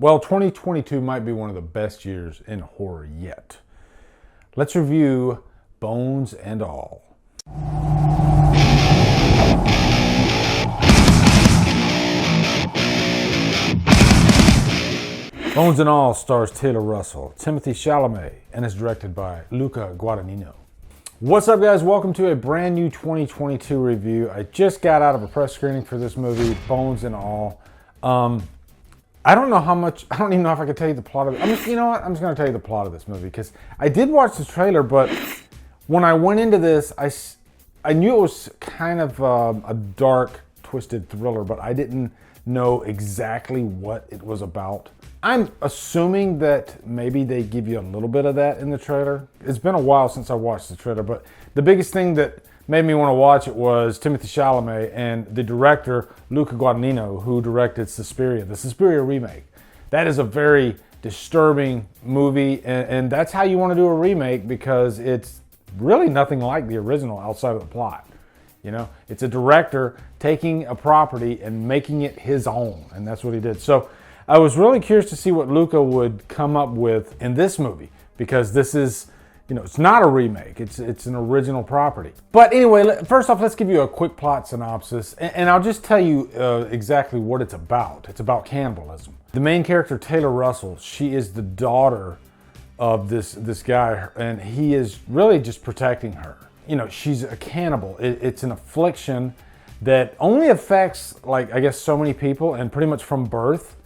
Well, 2022 might be one of the best years in horror yet. Let's review Bones and All. Bones and All stars Taylor Russell, Timothy Chalamet, and is directed by Luca Guadagnino. What's up, guys? Welcome to a brand new 2022 review. I just got out of a press screening for this movie, Bones and All. I don't know how much, I don't even know if I could tell you the plot of it. You know what? I'm just going to tell you the plot of this movie because I did watch the trailer, but when I went into this, I knew it was kind of a dark, twisted thriller, but I didn't know exactly what it was about. I'm assuming that maybe they give you a little bit of that in the trailer. It's been a while since I watched the trailer, but the biggest thing that made me want to watch it was Timothy Chalamet and the director, Luca Guadagnino, who directed Suspria, the Suspria remake. That is a very disturbing movie, and that's how you want to do a remake because it's really nothing like the original outside of the plot. You know, it's a director taking a property and making it his own, and that's what he did. So I was really curious to see what Luca would come up with in this movie because this is, you know, it's not a remake. It's an original property. But anyway, first off, let's give you a quick plot synopsis, and I'll just tell you exactly what it's about. It's about cannibalism. The main character, Taylor Russell, she is the daughter of this guy, and he is really just protecting her. You know, she's a cannibal. It's an affliction that only affects, like, I guess, so many people, and pretty much from birth.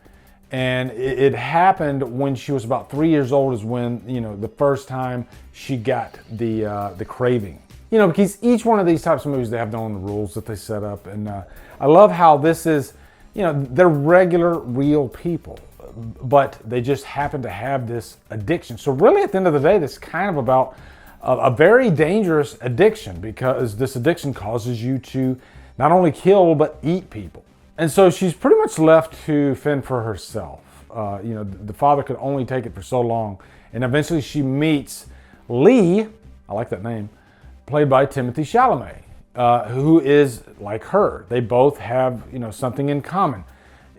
And it happened when she was about 3 years old is when, you know, the first time she got the craving. You know, because each one of these types of movies, they have their own rules that they set up. And I love how this is, you know, they're regular, real people, but they just happen to have this addiction. So really, at the end of the day, this is kind of about a very dangerous addiction because this addiction causes you to not only kill, but eat people. And so she's pretty much left to fend for herself. You know, the father could only take it for so long. And eventually she meets Lee, I like that name, played by Timothy Chalamet, who is like her. They both have, you know, something in common.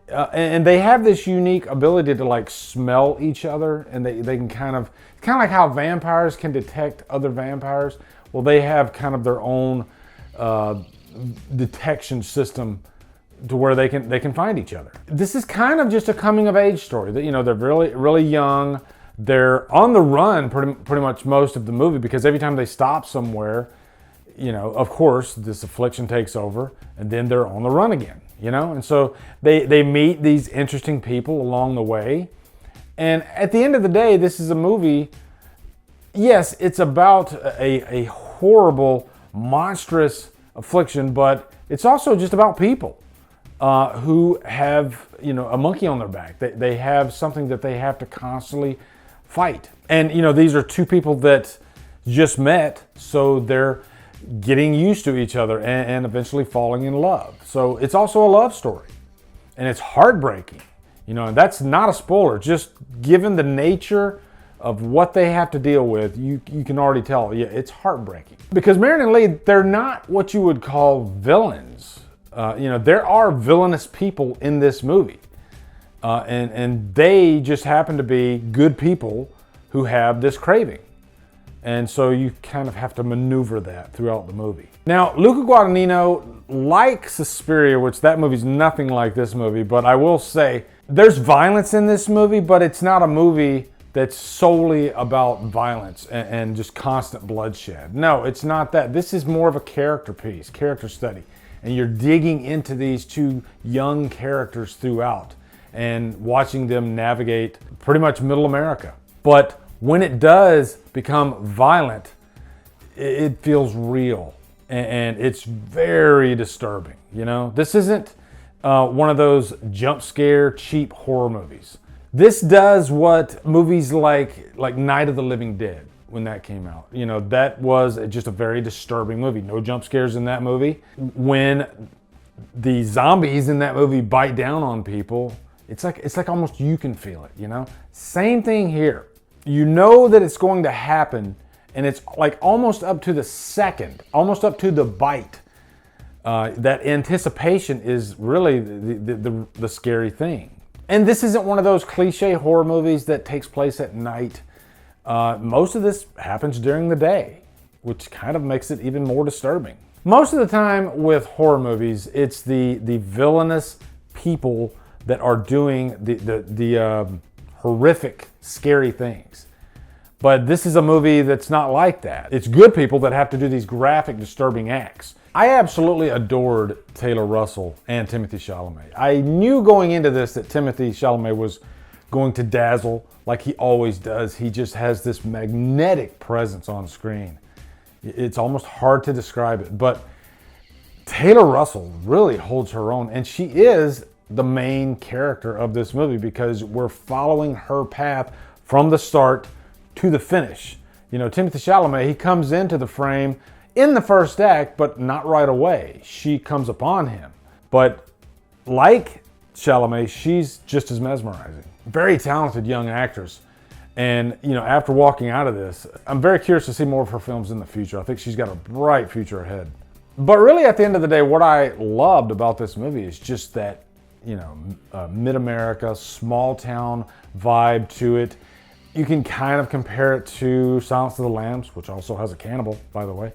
And they have this unique ability to like smell each other, and they can kind of like how vampires can detect other vampires. Well, they have kind of their own detection system to where they can find each other. This is kind of just a coming of age story. That, you know, they're really young. They're on the run pretty much most of the movie because every time they stop somewhere, you know, of course, this affliction takes over, and then they're on the run again. You know, and so they meet these interesting people along the way. And at the end of the day, this is a movie. Yes, it's about a horrible, monstrous affliction, but it's also just about people who have, you know, a monkey on their back. They have something that they have to constantly fight. And, you know, these are two people that just met, so they're getting used to each other and eventually falling in love. So it's also a love story, and it's heartbreaking, you know, and that's not a spoiler. Just given the nature of what they have to deal with, you can already tell, yeah, it's heartbreaking. Because Marion and Lee, they're not what you would call villains. You know, there are villainous people in this movie, and they just happen to be good people who have this craving. And so you kind of have to maneuver that throughout the movie. Now, Luca Guadagnino, like Suspiria, which that movie's nothing like this movie, but I will say there's violence in this movie, but it's not a movie that's solely about violence and just constant bloodshed. No, it's not that. This is more of a character piece, character study. And you're digging into these two young characters throughout and watching them navigate pretty much middle America. But when it does become violent, it feels real, and it's very disturbing. You know, this isn't one of those jump scare cheap horror movies. This does what movies like Night of the Living Dead, when that came out, you know, that was just a very disturbing movie. No jump scares in that movie. When the zombies in that movie bite down on people, it's like almost you can feel it. You know, same thing here. You know that it's going to happen, and it's like almost up to the second, almost up to the bite. That anticipation is really the scary thing. And this isn't one of those cliche horror movies that takes place at night. Most of this happens during the day, which kind of makes it even more disturbing. Most of the time with horror movies, it's the villainous people that are doing the horrific, scary things. But this is a movie that's not like that. It's good people that have to do these graphic, disturbing acts. I absolutely adored Taylor Russell and Timothée Chalamet. I knew going into this that Timothée Chalamet was going to dazzle like he always does. He just has this magnetic presence on screen. It's almost hard to describe it, but Taylor Russell really holds her own, and she is the main character of this movie because we're following her path from the start to the finish. You know, Timothée Chalamet, he comes into the frame in the first act, but not right away. She comes upon him. But like Chalamet, she's just as mesmerizing. Very talented young actress. And, you know, after walking out of this, I'm very curious to see more of her films in the future. I think she's got a bright future ahead. But really, at the end of the day, what I loved about this movie is just that, you know, mid-America, small town vibe to it. You can kind of compare it to Silence of the Lambs, which also has a cannibal, by the way.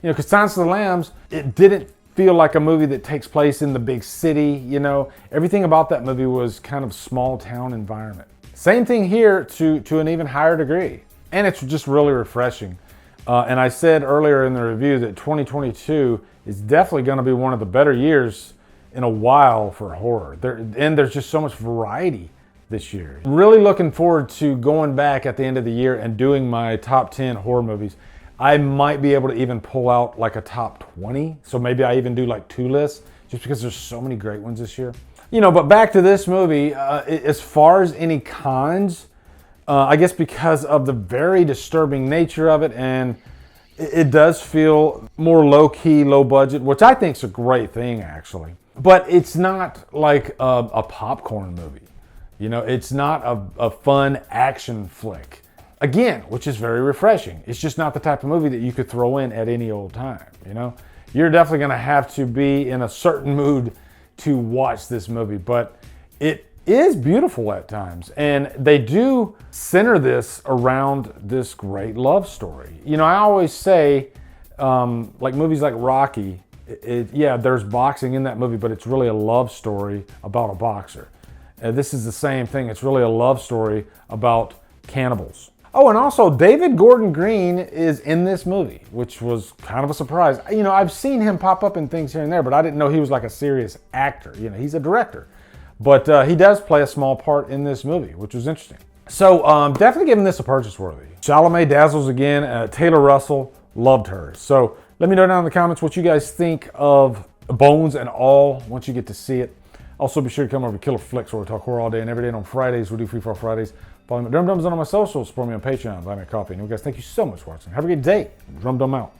You know, because Silence of the Lambs, it didn't feel like a movie that takes place in the big city, you know. Everything about that movie was kind of small town environment. Same thing here to an even higher degree. And it's just really refreshing. And I said earlier in the review that 2022 is definitely going to be one of the better years in a while for horror. And there's just so much variety this year. Really looking forward to going back at the end of the year and doing my top 10 horror movies. I might be able to even pull out like a top 20. So maybe I even do like 2 lists just because there's so many great ones this year. You know, but back to this movie, as far as any cons, I guess because of the very disturbing nature of it, and it does feel more low-key, low-budget, which I think is a great thing, actually. But it's not like a popcorn movie. You know, it's not a fun action flick. Again, which is very refreshing. It's just not the type of movie that you could throw in at any old time, you know? You're definitely going to have to be in a certain mood to watch this movie, but it is beautiful at times. And they do center this around this great love story. You know, I always say, like movies like Rocky, yeah, there's boxing in that movie, but it's really a love story about a boxer. This is the same thing. It's really a love story about cannibals. Oh, and also David Gordon Green is in this movie, which was kind of a surprise. You know, I've seen him pop up in things here and there, but I didn't know he was like a serious actor. You know, he's a director. But he does play a small part in this movie, which was interesting. So definitely giving this a purchase worthy. Chalamet dazzles again. Taylor Russell, loved her. So let me know down in the comments what you guys think of Bones and All once you get to see it. Also, be sure to come over to Killer Flicks where we talk horror all day and every day. And on Fridays, we do Free for All Fridays. Follow me at Drumdums on all my socials. Support me on Patreon. Buy me a coffee. And you guys, thank you so much for watching. Have a good day. Drumdum out.